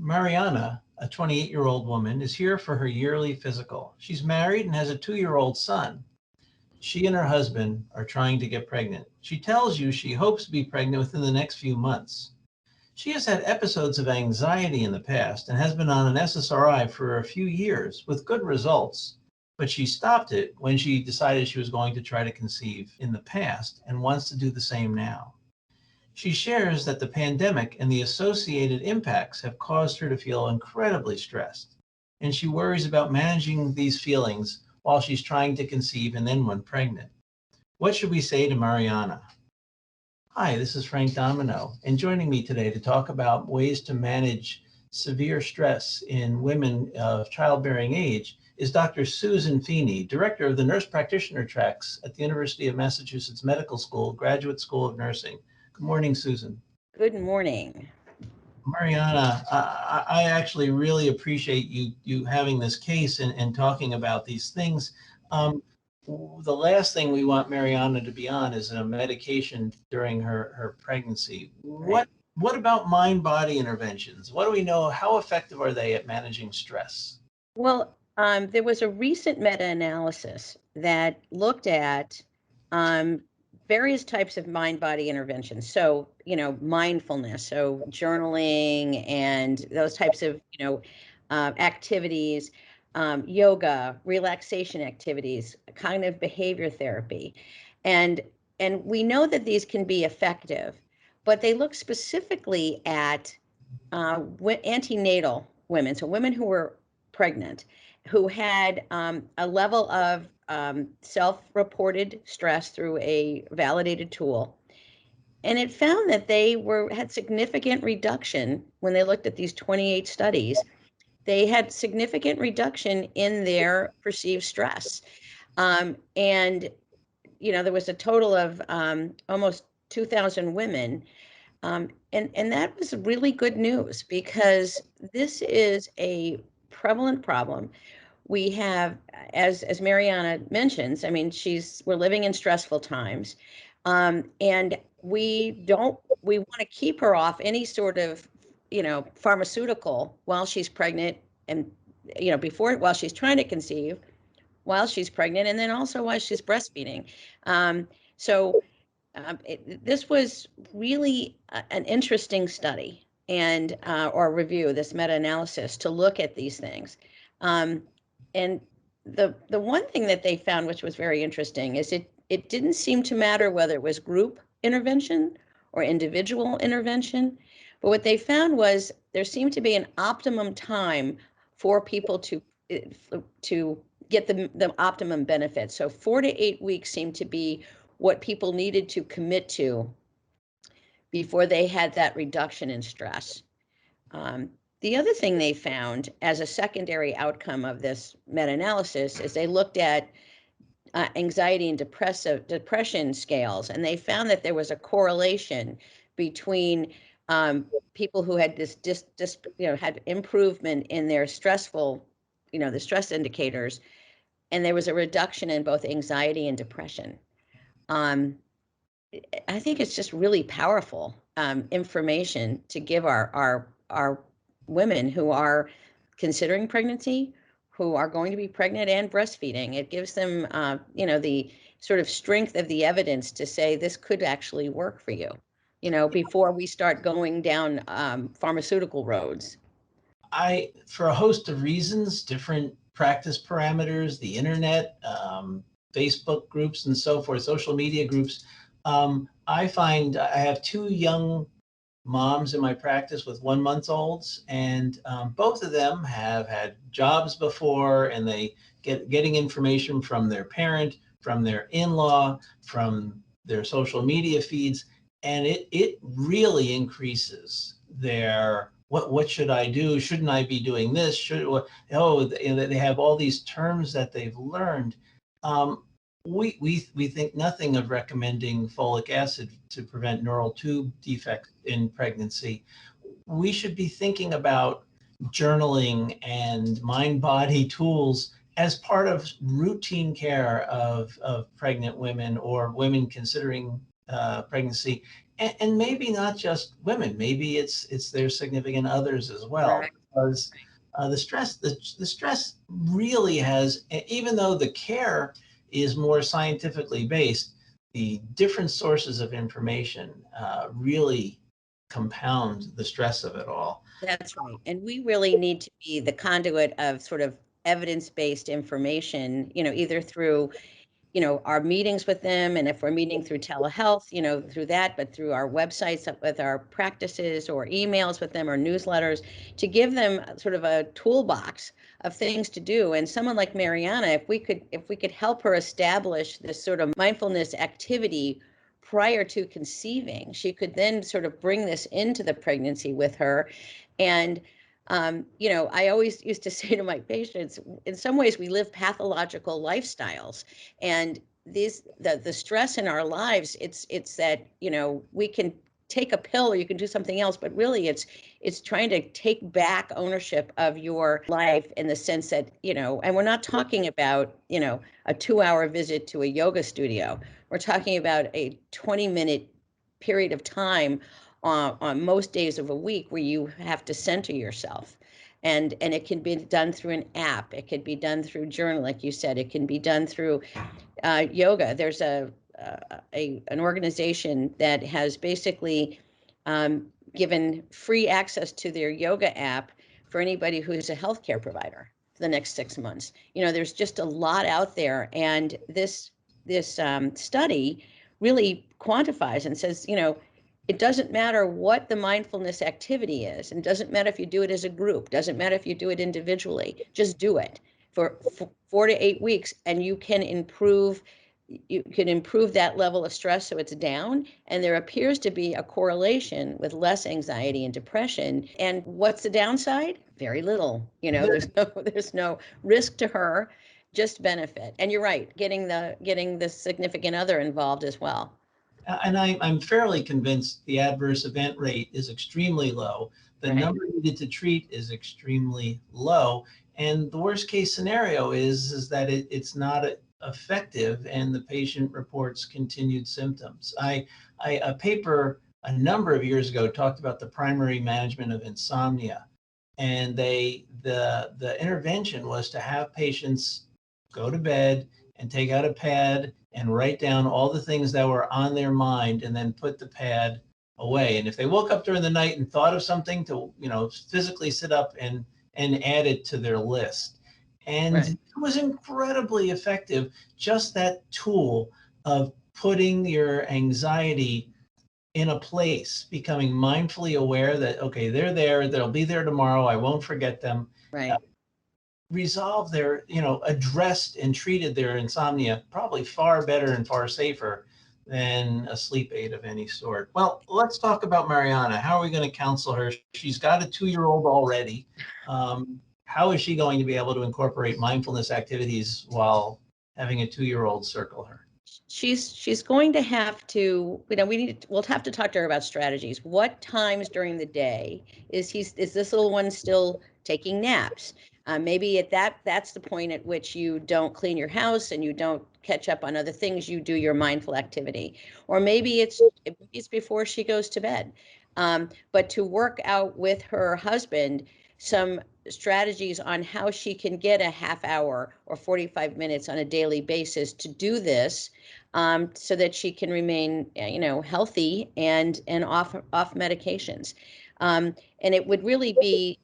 Mariana, a 28-year-old woman, is here for her yearly physical. She's married and has a 2-year-old son. She and her husband are trying to get pregnant. She tells you she hopes to be pregnant within the next few months. She has had episodes of anxiety in the past and has been on an SSRI for a few years with good results, but she stopped it when she decided she was going to try to conceive in the past and wants to do the same now. She shares that the pandemic and the associated impacts have caused her to feel incredibly stressed, and she worries about managing these feelings while she's trying to conceive and then when pregnant. What should we say to Mariana? Hi, this is Frank Domino, and joining me today to talk about ways to manage severe stress in women of childbearing age is Dr. Susan Feeney, Director of the Nurse Practitioner Tracks at the University of Massachusetts Medical School, Graduate School of Nursing. Good morning, Susan. Good morning. Mariana, I actually really appreciate you having this case and talking about these things. The last thing we want Mariana to be on is a medication during her pregnancy. Right. What about mind-body interventions? What do we know? How effective are they at managing stress? Well, there was a recent meta-analysis that looked at various types of mind-body interventions. So, mindfulness, so journaling and those types of, activities, yoga, relaxation activities, cognitive behavior therapy. And we know that these can be effective, but they look specifically at antenatal women, so women who were pregnant, who had a level of self-reported stress through a validated tool. And it found that they had significant reduction when they looked at these 28 studies. They had significant reduction in their perceived stress. And, there was a total of almost 2,000 women. And that was really good news because this is a prevalent problem. We have, as Mariana mentions, I mean, we're living in stressful times, and we want to keep her off any sort of, pharmaceutical while she's pregnant and, while she's trying to conceive, while she's pregnant, and then also while she's breastfeeding. This was really an interesting study and or review, this meta-analysis to look at these things. And the one thing that they found, which was very interesting, is it didn't seem to matter whether it was group intervention or individual intervention. But what they found was there seemed to be an optimum time for people to get the optimum benefit. So 4 to 8 weeks seemed to be what people needed to commit to before they had that reduction in stress. The other thing they found as a secondary outcome of this meta-analysis is they looked at anxiety and depression scales, and they found that there was a correlation between people who had had improvement in their stressful, the stress indicators, and there was a reduction in both anxiety and depression. I think it's just really powerful information to give our women who are considering pregnancy, who are going to be pregnant and breastfeeding. It gives them, the sort of strength of the evidence to say this could actually work for you, before we start going down pharmaceutical roads. For a host of reasons, different practice parameters, the internet, Facebook groups and so forth, social media groups, I find I have 2 young moms in my practice with 1-month-olds, and both of them have had jobs before, and they getting information from their parent, from their in-law, from their social media feeds, and it really increases their what should I do? Shouldn't I be doing this? They have all these terms that they've learned. We think nothing of recommending folic acid to prevent neural tube defects in pregnancy. We should be thinking about journaling and mind-body tools as part of routine care of pregnant women or women considering pregnancy. And maybe not just women, maybe it's their significant others as well, Right. because the stress really has, even though the care is more scientifically based, the different sources of information really compound the stress of it all. That's right. And we really need to be the conduit of sort of evidence-based information, either through our meetings with them. And if we're meeting through telehealth, through that, but through our websites with our practices or emails with them or newsletters to give them sort of a toolbox of things to do. And someone like Mariana, if we could help her establish this sort of mindfulness activity prior to conceiving, she could then sort of bring this into the pregnancy with her. And I always used to say to my patients, in some ways we live pathological lifestyles, and the stress in our lives, it's that we can take a pill or you can do something else, but really it's trying to take back ownership of your life, in the sense that and we're not talking about a 2-hour visit to a yoga studio. We're talking about a 20-minute period of time on most days of a week where you have to center yourself. And it can be done through an app. It could be done through journal, like you said. It can be done through yoga. There's an organization that has basically given free access to their yoga app for anybody who's a healthcare provider for the next 6 months. There's just a lot out there, and this study really quantifies and says, it doesn't matter what the mindfulness activity is, and it doesn't matter if you do it as a group, doesn't matter if you do it individually, just do it for 4 to 8 weeks, and you can improve that level of stress so it's down. And there appears to be a correlation with less anxiety and depression. And what's the downside? Very little. There's no risk to her, just benefit. And you're right, getting the significant other involved as well. And I'm fairly convinced the adverse event rate is extremely low. The Right. number needed to treat is extremely low. And the worst case scenario is that it's not effective and the patient reports continued symptoms. A paper a number of years ago talked about the primary management of insomnia. And the intervention was to have patients go to bed and take out a pad and write down all the things that were on their mind and then put the pad away. And if they woke up during the night and thought of something, to physically sit up and add it to their list. And Right. it was incredibly effective, just that tool of putting your anxiety in a place, becoming mindfully aware that, okay, they're there, they'll be there tomorrow, I won't forget them. Right. Resolved their, addressed and treated their insomnia probably far better and far safer than a sleep aid of any sort. Well, let's talk about Mariana. How are we going to counsel her? She's got a 2-year-old already. How is she going to be able to incorporate mindfulness activities while having a 2-year-old circle her? She's going to have to, we'll have to talk to her about strategies. What times during the day is this little one still taking naps? Maybe that's the point at which you don't clean your house and you don't catch up on other things. You do your mindful activity, or maybe it's before she goes to bed. But to work out with her husband some strategies on how she can get a half hour or 45 minutes on a daily basis to do this, so that she can remain, healthy and off medications. And it would really be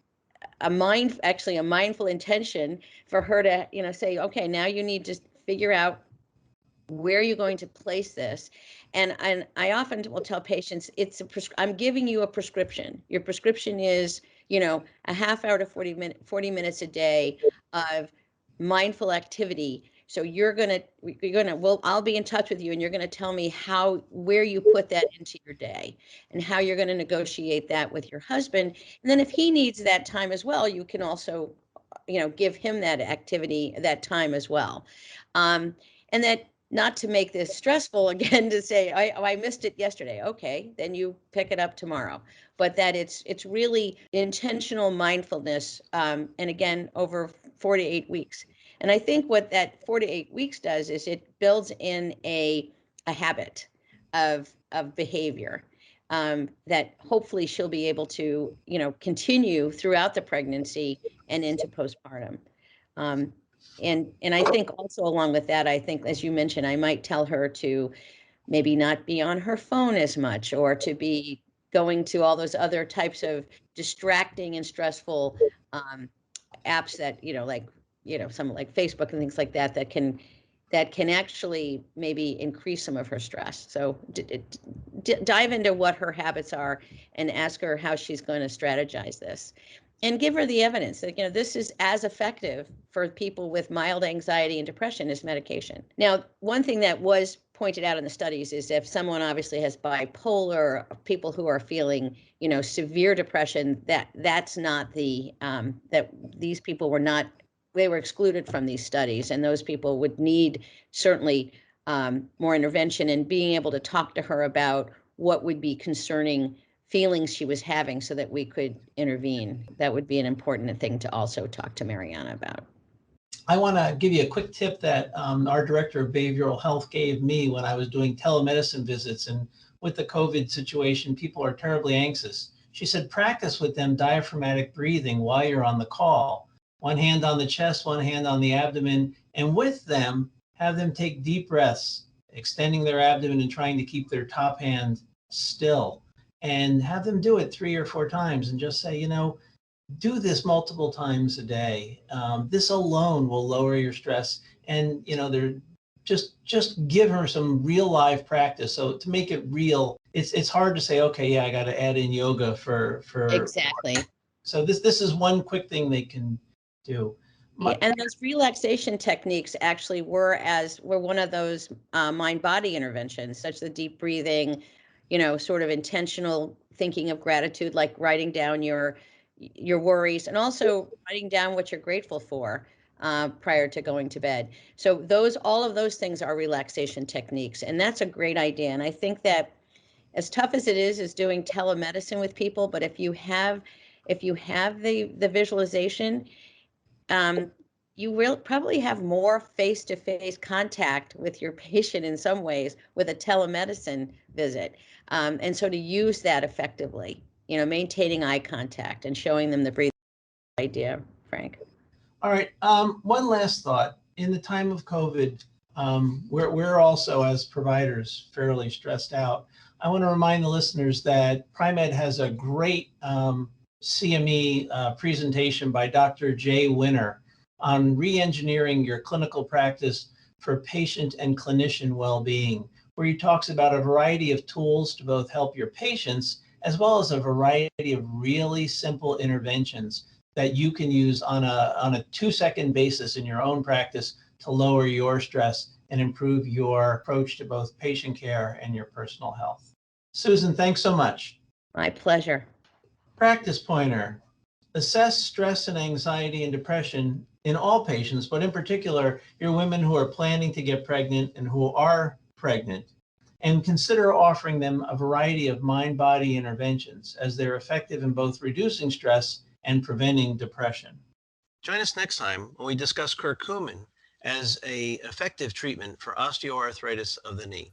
actually a mindful intention for her to, say, okay, now you need to figure out where you're going to place this. And I often will tell patients, I'm giving you a prescription. Your prescription is, a half hour to 40 minutes a day of mindful activity. So I'll be in touch with you, and you're going to tell me where you put that into your day and how you're going to negotiate that with your husband. And then if he needs that time as well, you can also, give him that activity, that time as well. And that, not to make this stressful again, to say, I missed it yesterday. Okay, then you pick it up tomorrow. But that it's really intentional mindfulness, and again, over 4 to 8 weeks. And I think what that 4 to 8 weeks does is it builds in a habit of behavior. that hopefully she'll be able to, continue throughout the pregnancy and into postpartum. And I think also along with that, I think, as you mentioned, I might tell her to maybe not be on her phone as much, or to be going to all those other types of distracting and stressful apps that, some like Facebook and things like that, that can actually maybe increase some of her stress. So dive into what her habits are and ask her how she's going to strategize this, and give her the evidence that, this is as effective for people with mild anxiety and depression as medication. Now, one thing that was pointed out in the studies is if someone obviously has bipolar, people who are feeling, severe depression, that's not that these people were not, they were excluded from these studies, and those people would need certainly more intervention and being able to talk to her about what would be concerning feelings she was having so that we could intervene. That would be an important thing to also talk to Mariana about. I want to give you a quick tip that our director of behavioral health gave me when I was doing telemedicine visits. And with the COVID situation, people are terribly anxious. She said, practice with them diaphragmatic breathing while you're on the call. One hand on the chest, one hand on the abdomen. And with them, have them take deep breaths, extending their abdomen and trying to keep their top hand still. And have them do it 3 or 4 times and just say, do this multiple times a day. This alone will lower your stress. And, they're just give her some real live practice. So to make it real, it's hard to say, okay, yeah, I got to add in yoga for exactly. So this is one quick thing they can do. And those relaxation techniques actually were one of those mind-body interventions, such as deep breathing, sort of intentional thinking of gratitude, like writing down your worries, and also writing down what you're grateful for prior to going to bed. So all of those things are relaxation techniques, and that's a great idea. And I think that as tough as it is doing telemedicine with people, but if you have the visualization, you will probably have more face-to-face contact with your patient in some ways with a telemedicine visit. And so to use that effectively, maintaining eye contact and showing them the breathing idea, Frank. All right. One last thought. In the time of COVID, we're also, as providers, fairly stressed out. I want to remind the listeners that Pri-Med has a great CME presentation by Dr. Jay Winner on re-engineering your clinical practice for patient and clinician well-being, where he talks about a variety of tools to both help your patients as well as a variety of really simple interventions that you can use on a 2-second basis in your own practice to lower your stress and improve your approach to both patient care and your personal health. Susan, thanks so much. My pleasure. Practice pointer: assess stress and anxiety and depression in all patients, but in particular, your women who are planning to get pregnant and who are pregnant, and consider offering them a variety of mind-body interventions as they're effective in both reducing stress and preventing depression. Join us next time when we discuss curcumin as an effective treatment for osteoarthritis of the knee.